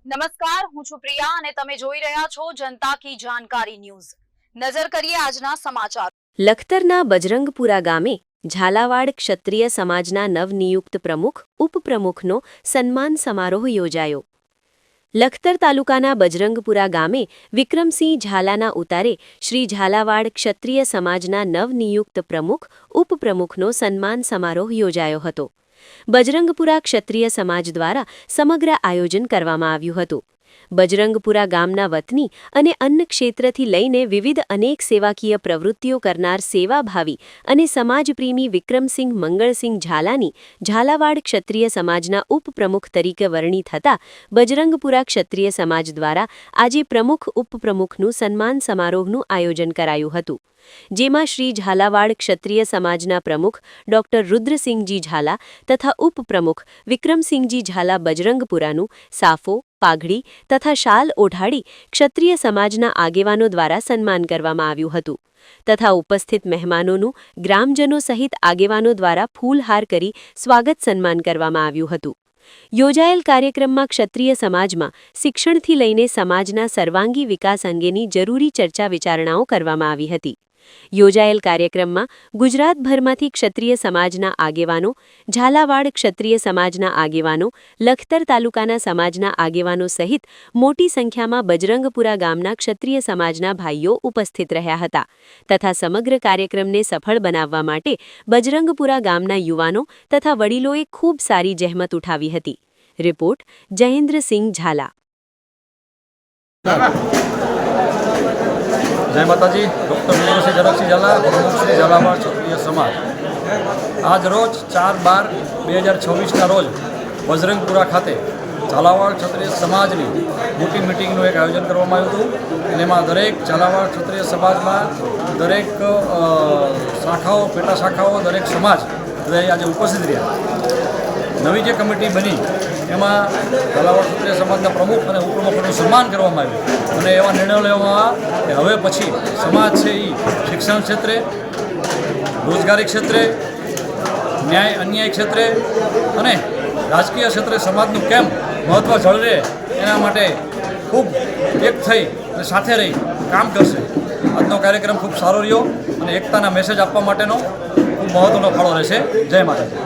નમસ્કાર, હું છું પ્રિયા અને તમે જોઈ રહ્યા છો જનતા કી જાણકારી ન્યૂઝ। નજર કરીએ આજના સમાચાર। લખતરના બજરંગપુરા ગામે ઝાલાવાડ ક્ષત્રિય સમાજના નવનિયુક્ત પ્રમુખ ઉપપ્રમુખનો સન્માન સમારોહ યોજાયો। લખતર તાલુકાના બજરંગપુરા ગામે વિક્રમસિંહ ઝાલાના ઉતારે શ્રી ઝાલાવાડ ક્ષત્રિય સમાજના નવનિયુક્ત પ્રમુખ ઉપપ્રમુખનો સન્માન સમારોહ યોજાયો હતો। બજરંગપુરા ક્ષત્રિય સમાજ દ્વારા સમગ્ર આયોજન કરવામાં આવ્યું હતું। બજરંગપુરા ગામના વતની અને અન્ન ક્ષેત્રથી લઈને વિવિધ અનેક સેવાકીય પ્રવૃત્તિઓ કરનાર સેવાભાવી અને સમાજપ્રેમી વિક્રમસિંહ મંગળસિંહ ઝાલાની ઝાલાવાડ ક્ષત્રિય સમાજના ઉપપ્રમુખ તરીકે વરણી થતા બજરંગપુરા ક્ષત્રિય સમાજ દ્વારા આજે પ્રમુખ ઉપપ્રમુખનું સન્માન સમારોહનું આયોજન કરાયું હતું। જેમાં શ્રી ઝાલાવાડ ક્ષત્રિય સમાજના પ્રમુખ ડોક્ટર રુદ્રસિંહજી ઝાલા તથા ઉપપ્રમુખ વિક્રમસિંહજી ઝાલા બજરંગપુરાનું સાફો પાઘડી તથા શાલ ઓઢાડી ક્ષત્રિય સમાજના આગેવાનો દ્વારા સન્માન કરવામાં આવ્યું હતું તથા ઉપસ્થિત મહેમાનોનું ગ્રામજનો સહિત આગેવાનો દ્વારા ફૂલહાર કરી સ્વાગત સન્માન કરવામાં આવ્યું હતું। યોજાયેલ કાર્યક્રમમાં ક્ષત્રિય સમાજમાં શિક્ષણથી લઈને સમાજના સર્વાંગી વિકાસ અંગેની જરૂરી ચર્ચા વિચારણાઓ કરવામાં આવી હતી। યોજાયેલ કાર્યક્રમમાં ગુજરાતભરમાંથી ક્ષત્રિય સમાજના આગેવાનો, ઝાલાવાડ ક્ષત્રિય સમાજના આગેવાનો, લખતર તાલુકાના સમાજના આગેવાનો સહિત મોટી સંખ્યામાં બજરંગપુરા ગામના ક્ષત્રિય સમાજના ભાઈઓ ઉપસ્થિત રહ્યા હતા તથા સમગ્ર કાર્યક્રમને સફળ બનાવવા માટે બજરંગપુરા ગામના યુવાનો તથા વડીલોએ ખૂબ સારી જહેમત ઉઠાવી હતી। રિપોર્ટ જયેન્દ્રસિંહ ઝાલા। जय माताजी। डॉक्टर वीरसिंह जनकसिंह झाला, प्रमुख श्री झालावाड़ क्षत्रिय समाज। आज रोज 4/12/2026 रोज बजरंगपुरा खाते झालावाड़ क्षत्रिय समाजनी मोटी मीटिंगનું એક આયોજન કરવામાં આવ્યું હતું અને એમાં દરેક ઝાલાવાડ ક્ષત્રિય સમાજમાં દરેક શાખાઓ પેટા શાખાઓ દરેક સમાજ આજે ઉપસ્થિત રહ્યા। નવી જે કમિટી બની એમાં ઝાલાવાડ ક્ષત્રિય સમાજના પ્રમુખ અને ઉપપ્રમુખનું સન્માન કરવામાં આવ્યું અને એવા નિર્ણયો લેવામાં આવ્યા કે હવે પછી સમાજ છે એ શિક્ષણ ક્ષેત્રે, રોજગારી ક્ષેત્રે, ન્યાય અન્યાય ક્ષેત્રે અને રાજકીય ક્ષેત્રે સમાજનું કેમ મહત્ત્વ જળવે એના માટે ખૂબ એક થઈ અને સાથે રહી કામ કરશે। આજનો કાર્યક્રમ ખૂબ સારો રહ્યો અને એકતાના મેસેજ આપવા માટેનો ખૂબ મહત્ત્વનો ફાળો રહેશે। જય માતાજી।